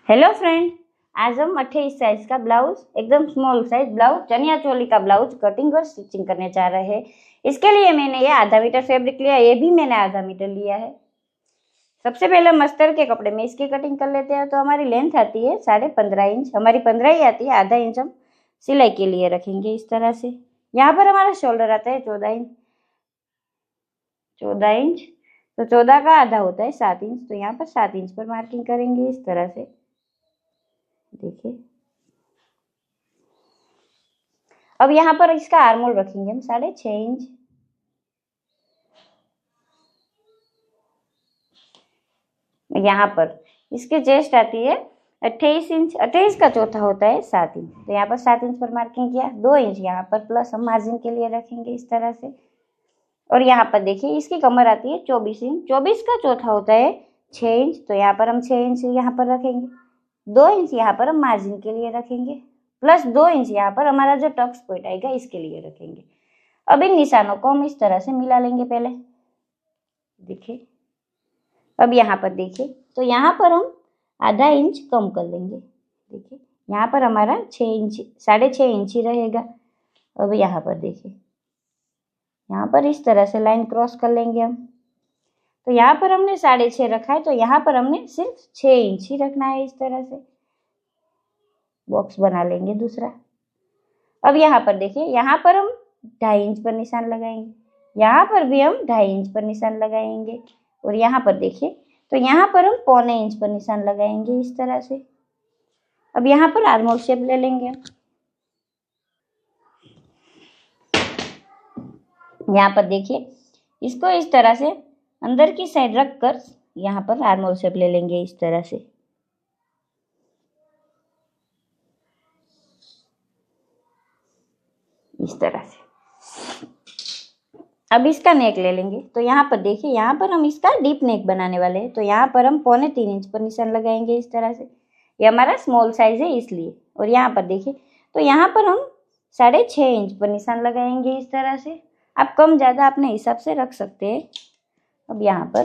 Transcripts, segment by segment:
Hello friend, आज हम 28 size का ब्लाउज, एकदम small size blouse, chaniya choli का ब्लाउज कटिंग और स्टिचिंग करने जा रहे हैं। इसके लिए मैंने ये आधा मीटर फैब्रिक लिया, ये भी मैंने आधा मीटर लिया है। सबसे पहले हम अस्तर के कपड़े में इसकी कटिंग कर लेते हैं। तो हमारी लेंथ आती है 15.5 इंच, हमारी 15 ही आती है, आधा इंच हम सिलाई के लिए रखेंगे इस तरह से। यहाँ पर हमारा शोल्डर आता है 14 इंच, 14 इंच, तो 14 का आधा होता है 7 इंच, तो यहाँ पर 7 इंच पर मार्किंग करेंगे इस तरह से। देखिए, अब यहाँ पर इसका आर्मोल रखेंगे हम 6.5 इंच। यहाँ पर इसकी चेस्ट आती है 28 इंच, 28 का चौथा होता है 7 इंच, तो यहाँ पर 7 इंच पर मार्किंग किया। 2 इंच यहाँ पर प्लस हम मार्जिन के लिए रखेंगे इस तरह से। और यहाँ पर देखिए, इसकी कमर आती है 24 इंच, 24 का चौथा होता है 6 इंच, तो यहाँ पर हम 6 इंच यहाँ पर रखेंगे। 2 इंच यहाँ पर हम मार्जिन के लिए रखेंगे, प्लस 2 इंच यहाँ पर हमारा जो टक्स पॉइंट आएगा इसके लिए रखेंगे। अब इन निशानों को हम इस तरह से मिला लेंगे पहले। देखिए, अब यहाँ पर देखिए, तो यहाँ पर हम आधा इंच कम कर लेंगे। देखिए, यहाँ पर हमारा 6 इंच, 6.5 इंच ही रहेगा। अब यहाँ पर देखिए, यहाँ पर इस तरह से लाइन क्रॉस कर लेंगे हम। तो यहाँ पर हमने 6.5 रखा है, तो यहाँ पर हमने सिर्फ 6 इंच ही रखना है इस तरह से। बॉक्स बना लेंगे दूसरा। अब यहाँ पर देखिए, यहाँ पर हम 2.5 इंच पर निशान लगाएंगे, यहाँ पर भी हम 2.5 इंच पर निशान लगाएंगे, और यहाँ पर देखिए, तो यहाँ पर हम 0.25 इंच पर निशान लगाएंगे इस तरह से। अब यहाँ पर आर्मोल शेप ले लेंगे। यहाँ पर देखिए, इसको इस तरह से अंदर की साइड रखकर यहाँ पर आर्मोल शेप ले लेंगे इस तरह से। इस तरह से अब इसका नेक ले लेंगे। तो यहाँ पर देखिए, यहाँ पर हम इसका डीप नेक बनाने वाले हैं, तो यहाँ पर हम 2.25 इंच पर निशान लगाएंगे इस तरह से। ये हमारा स्मॉल साइज है इसलिए। और यहाँ पर देखिए, तो यहाँ पर हम 6.5 इंच पर निशान लगाएंगे इस तरह से। आप कम ज़्यादा अपने हिसाब से रख सकते हैं। अब यहाँ पर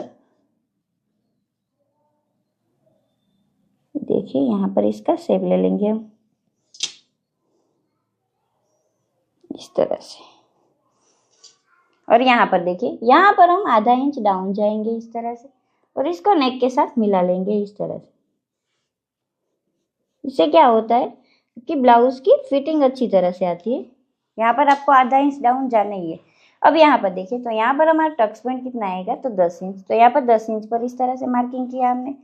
देखिए, यहाँ पर इसका शेप ले लेंगे हम इस तरह से। और यहाँ पर देखिए, यहाँ पर हम आधा इंच डाउन जाएंगे इस तरह से, और इसको नेक के साथ मिला लेंगे इस तरह से। इससे क्या होता है कि ब्लाउज की फिटिंग अच्छी तरह से आती है। यहाँ पर आपको आधा इंच डाउन जाना ही है। अब यहाँ पर देखिए, तो यहाँ पर हमारा टक्स पॉइंट कितना आएगा, तो 10 इंच, तो यहाँ पर 10 इंच पर इस तरह से मार्किंग किया हमने।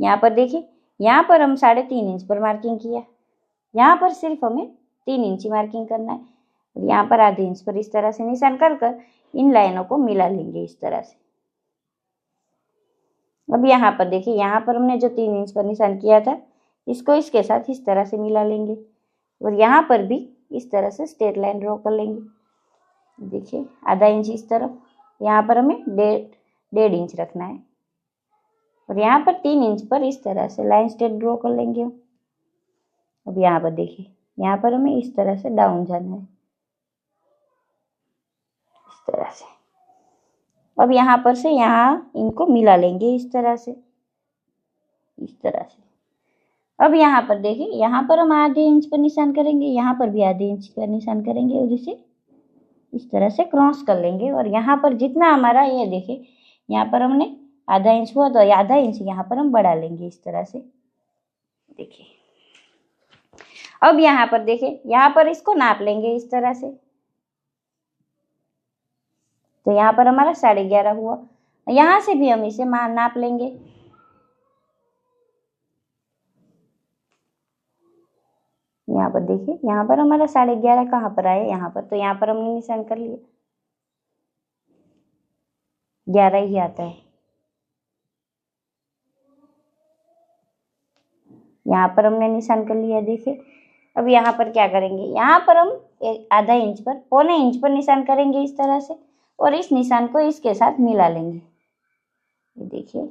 यहाँ पर देखिए, यहाँ पर हम 3.5 इंच पर मार्किंग किया, यहाँ पर सिर्फ हमें 3 इंच मार्किंग करना है। और यहाँ पर आधे इंच पर इस तरह से निशान कर इन लाइनों को मिला लेंगे इस तरह से। अब यहाँ पर देखिए, यहाँ पर हमने जो 3 इंच पर निशान किया था, इसको इसके साथ इस तरह से मिला लेंगे, और यहाँ पर भी इस तरह से स्ट्रेट लाइन ड्रॉ कर लेंगे। देखिए, आधा इंच इस तरफ, यहाँ पर हमें 1.5 इंच रखना है, और यहाँ पर 3 इंच पर इस तरह से लाइन स्ट्रेट ड्रॉ कर लेंगे। अब यहाँ पर देखिए, यहाँ पर हमें इस तरह से डाउन जाना है इस तरह से। अब यहाँ पर से यहाँ इनको मिला लेंगे इस तरह से, इस तरह से। अब यहाँ पर देखिए, यहाँ पर हम आधे इंच पर निशान करेंगे, यहाँ पर भी आधे इंच का निशान करेंगे, और इसे इस तरह से क्रॉस कर लेंगे। और यहाँ पर जितना हमारा, ये देखिए, यहाँ पर हमने आधा इंच हुआ, तो आधा इंच यहाँ पर हम बढ़ा लेंगे इस तरह से। देखिए, अब यहाँ पर देखिए, यहाँ पर इसको नाप लेंगे इस तरह से। तो यहाँ पर हमारा 11.5 हुआ, यहाँ से भी हम इसे नाप लेंगे। यहाँ पर देखिए, यहाँ पर हमारा 11.5 कहाँ पर आया, यहाँ पर, तो यहाँ पर हमने निशान कर लिया, 11 ही आता है। यहाँ पर हमने निशान कर लिया। देखिए, अब यहाँ पर क्या करेंगे, यहाँ पर हम आधा इंच पर, 0.25 इंच पर निशान करेंगे इस तरह से, और इस निशान को इसके साथ मिला लेंगे। ये देखिए,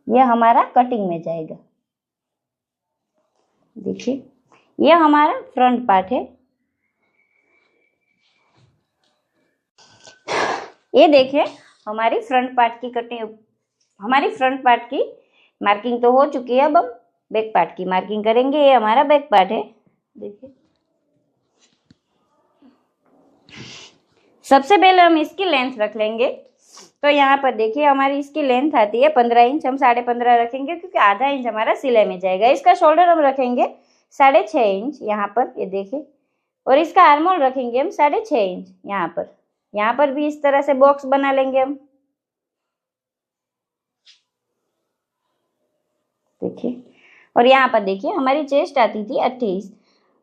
ये हमारा कटिंग में जाएगा। देखिए, ये हमारा फ्रंट पार्ट है। ये देखिए, हमारी फ्रंट पार्ट की कटिंग हमारी फ्रंट पार्ट की मार्किंग तो हो चुकी है, अब हम बैक पार्ट की मार्किंग करेंगे। ये हमारा बैक पार्ट है। देखिए, सबसे पहले हम इसकी लेंथ रख लेंगे। तो यहाँ पर देखिए हमारी इसकी लेंथ आती है 15 इंच। हम 15.5 रखेंगे क्योंकि आधा इंच हमारा सिलाई में जाएगा। इसका शोल्डर हम रखेंगे 6.5 इंच यहाँ पर, ये देखिए। और इसका आर्मोल रखेंगे हम 6.5 इंच यहाँ पर। यहाँ पर भी इस तरह से बॉक्स बना लेंगे हम। देखिए, और यहाँ पर देखिए हमारी चेस्ट आती थी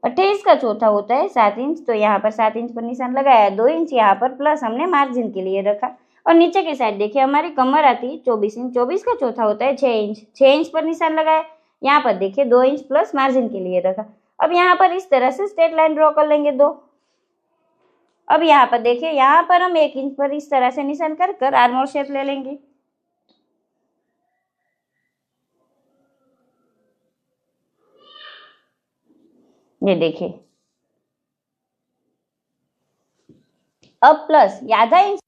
28 का चौथा होता है 7 इंच। तो यहाँ पर 7 इंच पर निशान लगाया, 2 इंच यहाँ पर प्लस हमने मार्जिन के लिए रखा। और नीचे की साइड देखिए हमारी कमर आती है 24 इंच। 24 का चौथा होता है 6 इंच। 6 इंच पर निशान लगाया, यहाँ पर देखिए 2 इंच प्लस मार्जिन के लिए रखा। अब यहाँ पर इस तरह से स्ट्रेट लाइन ड्रॉ कर लेंगे 2। अब यहाँ पर देखिए, यहाँ पर हम 1 इंच पर इस तरह से निशान कर आर्मोल शेप ले लेंगे। ये देखिए, अब प्लस आधा इंच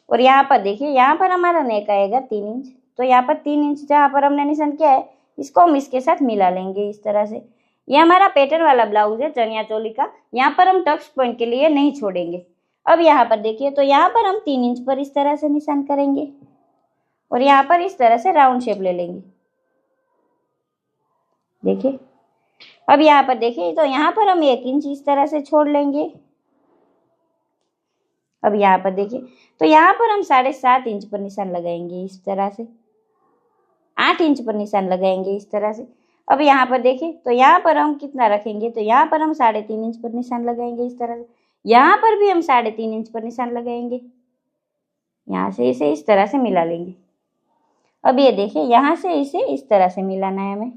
और यहाँ पर देखिए, यहाँ पर हमारा नेक आएगा 3 इंच। तो यहाँ पर 3 इंच जहाँ पर हमने निशान किया है, इसको हम इसके साथ मिला लेंगे इस तरह से। ये हमारा पैटर्न वाला ब्लाउज है चनिया चोली का। यहाँ पर हम टक्स पॉइंट के लिए नहीं छोड़ेंगे। अब यहाँ पर देखिए, तो यहाँ पर हम 3 इंच पर इस तरह से निशान करेंगे और यहाँ पर इस तरह से राउंड शेप ले लेंगे। देखिए, अब यहाँ पर देखिए, तो यहाँ पर हम 1 इंच इस तरह से छोड़ लेंगे। अब यहाँ पर देखिए, तो यहाँ पर हम 7.5 इंच पर निशान लगाएंगे इस तरह से। 8 इंच पर निशान लगाएंगे इस तरह से। अब यहाँ पर देखिए, तो यहाँ पर हम कितना रखेंगे, तो यहाँ पर हम 3.5 इंच पर निशान लगाएंगे इस तरह से। यहाँ पर भी हम 3.5 इंच पर निशान लगाएंगे। यहाँ से इसे इस तरह से मिला लेंगे। अब ये देखिए, यहाँ से इसे इस तरह से मिलाना है हमें।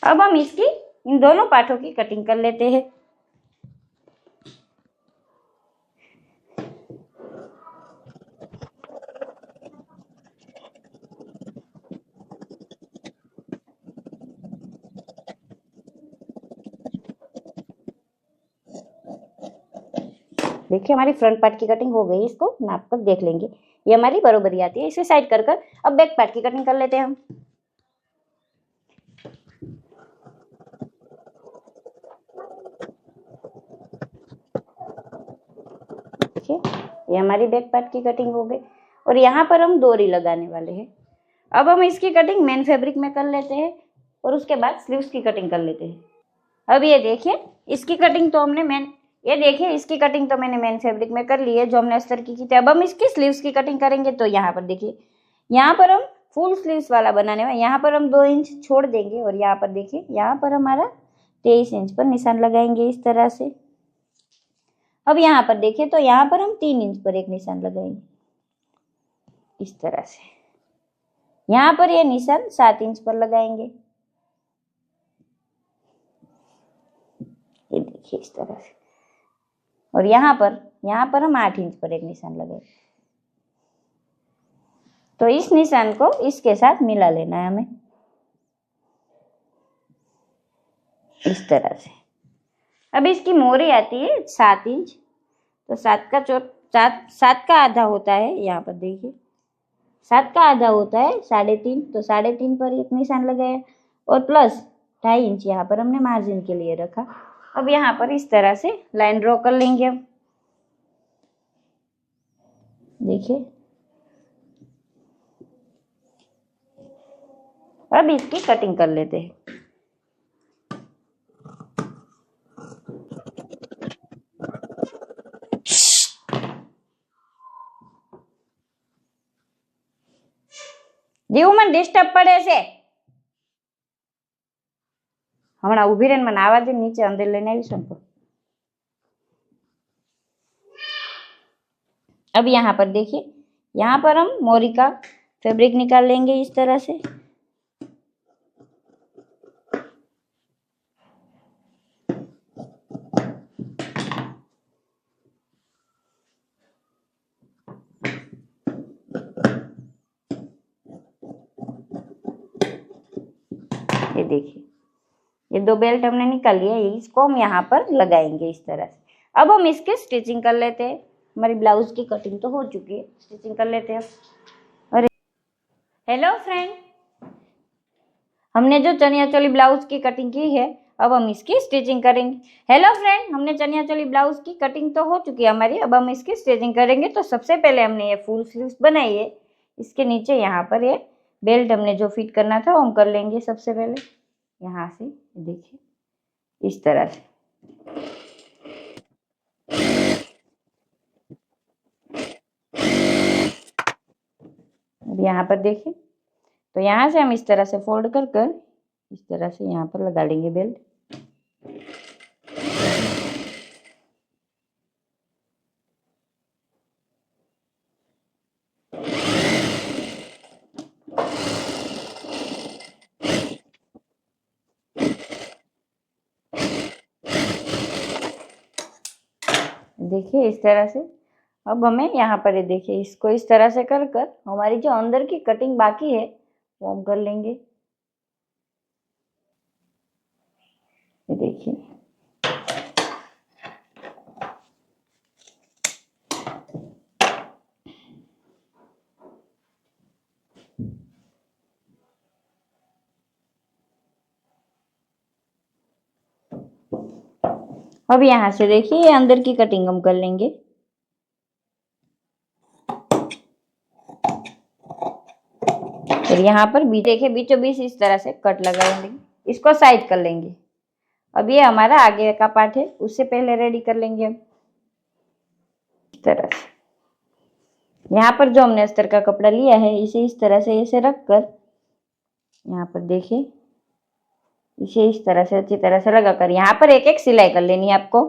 अब हम इसकी इन दोनों पार्टों की कटिंग कर लेते हैं। देखिए, हमारी फ्रंट पार्ट की कटिंग हो गई। इसको नाप कर देख लेंगे, ये हमारी बरोबरी आती है। इसे साइड कर अब बैक पार्ट की कटिंग कर लेते हैं हम। देखिए, ये हमारी बैक पार्ट की कटिंग हो गई और यहाँ पर हम डोरी लगाने वाले हैं। अब हम इसकी कटिंग मेन फैब्रिक में कर लेते हैं और उसके बाद स्लीव्स की कटिंग कर लेते हैं। अब ये देखिए, इसकी कटिंग तो हमने ये देखिए, इसकी कटिंग तो मैंने मेन फैब्रिक में कर ली है जो हमने अस्तर की थी। अब हम इसकी स्लीव्स की कटिंग करेंगे। तो यहाँ पर देखिए, यहाँ पर हम फुल स्लीव्स वाला बनाने में यहाँ पर हम 2 इंच छोड़ देंगे और यहाँ पर देखिए, यहाँ पर हमारा 23 इंच पर निशान लगाएंगे इस तरह से। अब यहाँ पर देखिए, तो यहाँ पर हम 3 इंच पर एक निशान लगाएंगे इस तरह से। यहाँ पर ये निशान 7 इंच पर लगाएंगे, ये देखिए इस तरह से। और यहाँ पर हम 8 इंच पर एक निशान लगाएंगे। तो इस निशान को इसके साथ मिला लेना है हमें इस तरह से। अब इसकी मोहरी आती है 7 इंच। तो 7 का आधा होता है, यहाँ पर देखिए 7 का आधा होता है 3.5। तो 3.5 पर एक निशान लगाया और प्लस 2.5 इंच यहाँ पर हमने मार्जिन के लिए रखा। अब यहाँ पर इस तरह से लाइन ड्रॉ कर लेंगे हम। देखिए, अब इसकी कटिंग कर लेते हैं। जीव मन डिस्टर्ब पड़े से हमणा उभी रहीने मन आवा दे, नीचे अंदर लेने आवी संपो। अब यहाँ पर देखिए, यहाँ पर हम मोरी का फैब्रिक निकाल लेंगे इस तरह से। ये देखिए, ये 2 बेल्ट हमने निकाल लिए, इसको हम यहाँ पर लगाएंगे इस तरह से। अब हम इसके स्टिचिंग कर लेते हैं। हमारी ब्लाउज की कटिंग तो हो चुकी है, स्टिचिंग कर लेते हैं अब। अरे हेलो फ्रेंड, हमने जो चनिया चोली ब्लाउज की कटिंग की है, अब हम इसकी स्टिचिंग करेंगे। हेलो फ्रेंड, हमने चनिया चोली ब्लाउज की कटिंग तो हो चुकी है हमारी, अब हम इसकी स्टिचिंग करेंगे। तो सबसे पहले हमने ये फुल स्लीव्स बनाई है, इसके नीचे यहाँ पर ये बेल्ट हमने जो फिट करना था वो हम कर लेंगे। सबसे पहले यहाँ से देखिए इस तरह से, अब यहाँ पर देखिए, तो यहाँ से हम इस तरह से फोल्ड कर कर इस तरह से यहाँ पर लगा लेंगे बेल्ट। देखिए इस तरह से, अब हमें यहाँ पर ये देखिए इसको इस तरह से कर कर हमारी जो अंदर की कटिंग बाकी है वो हम कर लेंगे। ये देखिए, अब यहाँ से देखिए ये अंदर की कटिंग हम कर लेंगे। फिर यहाँ पर भी देखिए बीचों बीच इस तरह से कट लगाएंगे, इसको साइड कर लेंगे। अब ये हमारा आगे का पार्ट है, उससे पहले रेडी कर लेंगे हम इस तरह से। यहाँ पर जो हमने अस्तर का कपड़ा लिया है इसे इस तरह से ऐसे रख कर यहाँ पर देखिए इसे इस तरह से अच्छी तरह से लगाकर यहाँ पर एक एक सिलाई कर लेनी है आपको।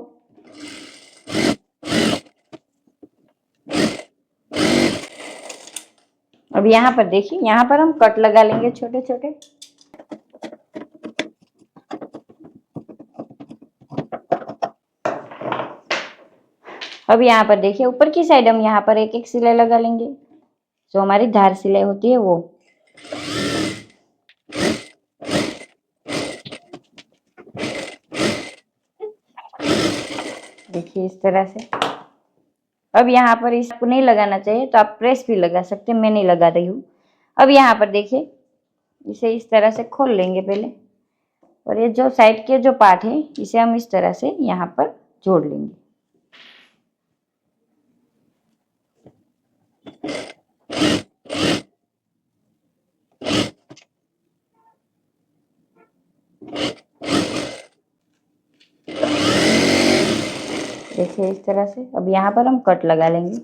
अब यहाँ पर देखिए, यहाँ पर हम कट लगा लेंगे छोटे छोटे। अब यहाँ पर देखिए ऊपर की साइड हम यहाँ पर एक एक सिलाई लगा लेंगे, जो हमारी धार सिलाई होती है वो। देखिए इस तरह से। अब यहाँ पर इसको नहीं लगाना चाहिए तो आप प्रेस भी लगा सकते हैं, मैं नहीं लगा रही हूँ। अब यहाँ पर देखिए इसे इस तरह से खोल लेंगे पहले, और ये जो साइड के जो पार्ट है इसे हम इस तरह से यहाँ पर जोड़ लेंगे। देखिए इस तरह से। अब यहाँ पर हम कट लगा लेंगे।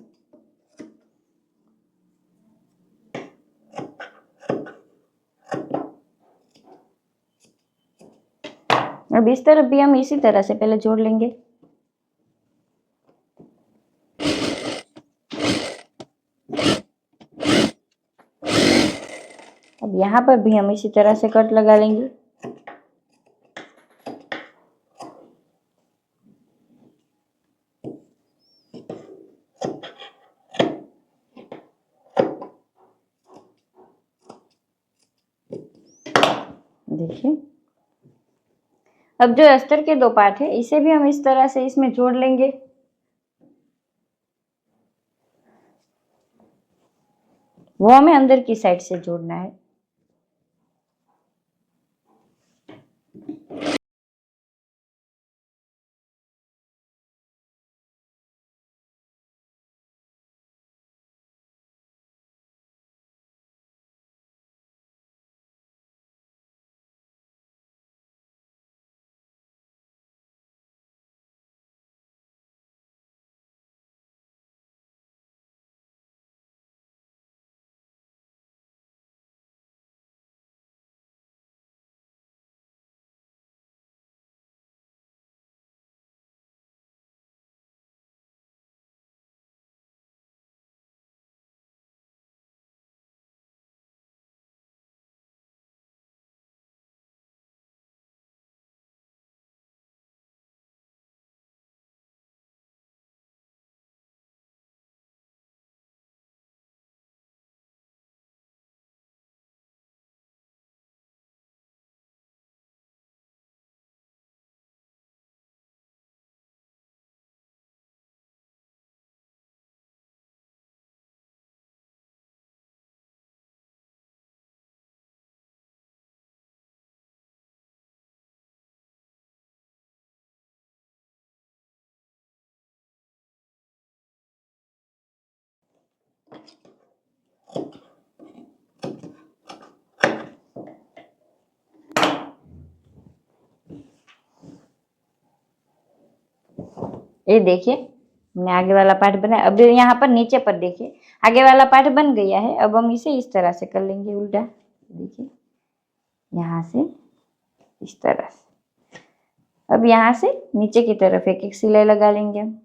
अब इस तरफ भी हम इसी तरह से पहले जोड़ लेंगे। अब यहाँ पर भी हम इसी तरह से कट लगा लेंगे। देखिए, अब जो अस्तर के दो पार्ट है इसे भी हम इस तरह से इसमें जोड़ लेंगे। वो हमें अंदर की साइड से जोड़ना है। ये देखिए हमने आगे वाला पार्ट बनाया। अब यहाँ पर नीचे पर देखिए आगे वाला पार्ट बन गया है। अब हम इसे इस तरह से कर लेंगे उल्टा। देखिए यहाँ से इस तरह से। अब यहाँ से नीचे की तरफ एक एक सिलाई लगा लेंगे हम।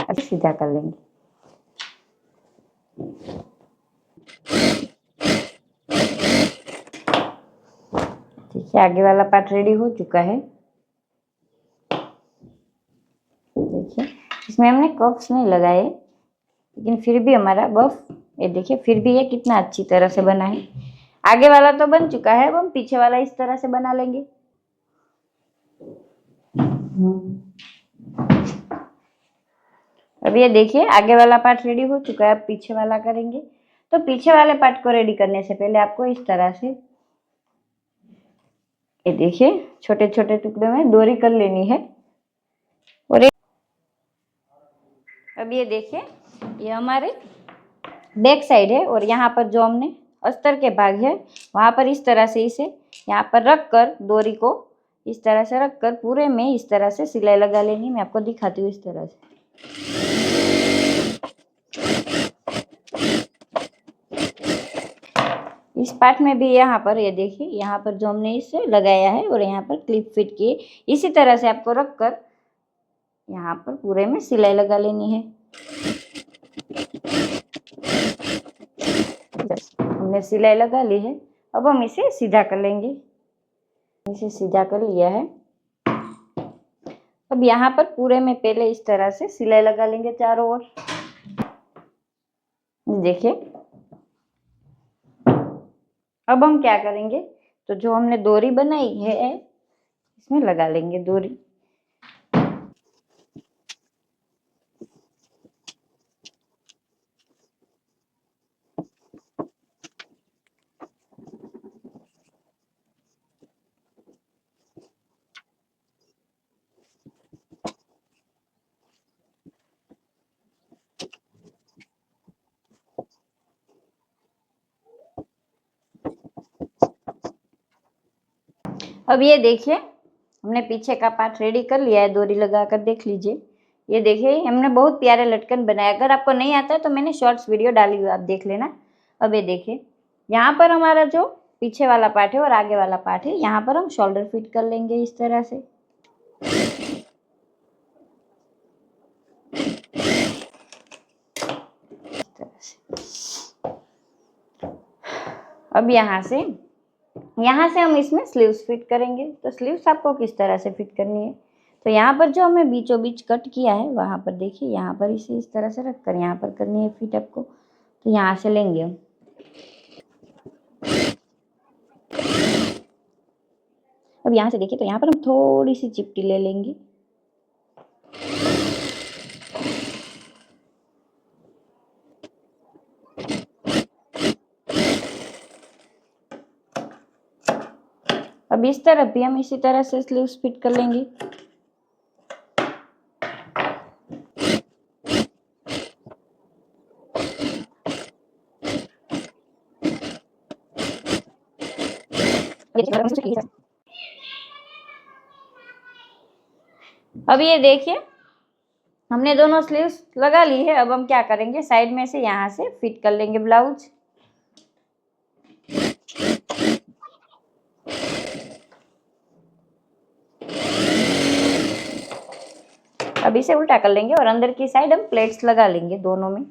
अब सीधा कर लेंगे। देखिए आगे वाला पार्ट रेडी हो चुका है। देखिए इसमें हमने कप्स नहीं लगाए, लेकिन फिर भी हमारा बफ, ये देखिए फिर भी ये कितना अच्छी तरह से बना है। आगे वाला तो बन चुका है, अब हम पीछे वाला इस तरह से बना लेंगे। अब ये देखिए आगे वाला पार्ट रेडी हो चुका है। अब पीछे वाला करेंगे। तो पीछे वाले पार्ट को रेडी करने से पहले आपको इस तरह से, ये देखिए छोटे छोटे टुकड़े में डोरी कर लेनी है। और अब ये देखिए ये हमारे बैक साइड है, और यहाँ पर जो हमने अस्तर के भाग है वहां पर इस तरह से इसे यहाँ पर रख कर, डोरी को इस तरह से रख कर पूरे में इस तरह से सिलाई लगा लेनी। मैं आपको दिखाती हूँ इस तरह से। इस पार्ट में भी यहाँ पर ये देखिए यहाँ पर जो हमने इसे लगाया है और यहाँ पर क्लिप फिट किए, इसी तरह से आपको रख कर यहाँ पर पूरे में सिलाई लगा लेनी है। हमने सिलाई लगा ली है। अब हम इसे सीधा कर लेंगे। इसे सीधा कर लिया है। अब यहाँ पर पूरे में पहले इस तरह से सिलाई लगा लेंगे चारों ओर। देखिए अब हम क्या करेंगे, तो जो हमने डोरी बनाई है इसमें लगा लेंगे डोरी। अब ये देखिए हमने पीछे का पार्ट रेडी कर लिया है, डोरी लगाकर देख लीजिए। ये देखिए हमने बहुत प्यारे लटकन बनाया। अगर आपको नहीं आता है तो मैंने शॉर्ट्स वीडियो डाली हुई, आप देख लेना। अब ये देखिए यहाँ पर हमारा जो पीछे वाला पार्ट है और आगे वाला पार्ट है, यहाँ पर हम शोल्डर फिट कर लेंगे इस तरह से। अब यहाँ से हम इसमें स्लीव्स फिट करेंगे। तो स्लीव्स आपको किस तरह से फिट करनी है, तो यहाँ पर जो हमें बीचों बीच कट किया है वहाँ पर देखिए यहाँ पर इसे इस तरह से रख कर यहाँ पर करनी है फिट आपको। तो यहाँ से लेंगे हम। अब यहाँ से देखिए तो यहाँ पर हम थोड़ी सी चिपटी ले लेंगे। अब इस तरफ भी हम इसी तरह से स्लीव्स फिट कर लेंगे। अब ये देखिए हमने दोनों स्लीव्स लगा ली है। अब हम क्या करेंगे, साइड में से यहाँ से फिट कर लेंगे ब्लाउज। अब इसे उल्टा कर लेंगे और अंदर की साइड हम प्लेट्स लगा लेंगे दोनों में।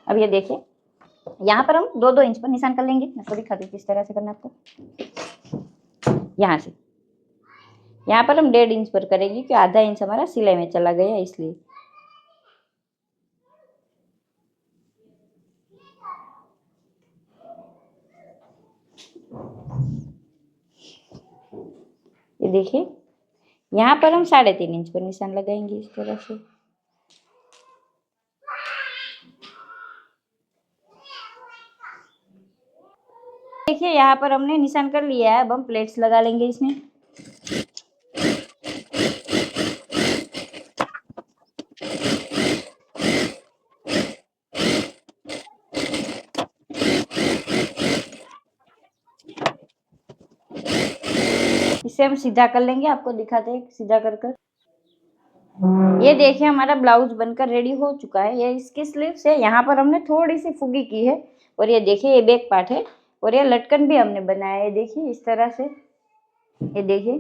अब ये देखिए यहाँ पर हम 2-2 इंच पर निशान कर लेंगे। मैं आपको दिखाती हूँ किस तरह से करना आपको। यहाँ से यहाँ पर हम 1.5 इंच पर करेंगे क्योंकि आधा इंच हमारा सिलाई में चला गया इसलिए। ये देखिए यहाँ पर हम 3.5 इंच पर निशान लगाएंगे इस तरह से। देखिए यहाँ पर हमने निशान कर लिया है। अब हम प्लेट्स लगा लेंगे इसमें। इसे हम सीधा कर लेंगे, आपको दिखाते हैं सीधा कर। ये देखिए हमारा ब्लाउज बनकर रेडी हो चुका है। ये इसकी स्लीव्स है, यहाँ पर हमने थोड़ी सी फुगी की है। और ये देखिए ये बैक पार्ट है और ये लटकन भी हमने बनाया है, देखिए इस तरह से। ये देखिए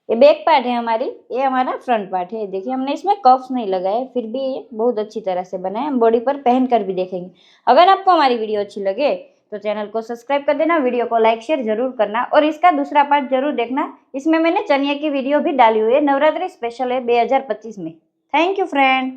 ये बैक पार्ट है हमारी, ये हमारा फ्रंट पार्ट है। देखिए हमने इसमें कफ्स नहीं लगाए, फिर भी ये बहुत अच्छी तरह से बना है। हम बॉडी पर पहन कर भी देखेंगे। अगर आपको हमारी वीडियो अच्छी लगे तो चैनल को सब्सक्राइब कर देना, वीडियो को लाइक शेयर जरूर करना और इसका दूसरा पार्ट जरूर देखना। इसमें मैंने चनिया की वीडियो भी डाली हुई है, नवरात्रि स्पेशल है 2025 में। Thank you friend.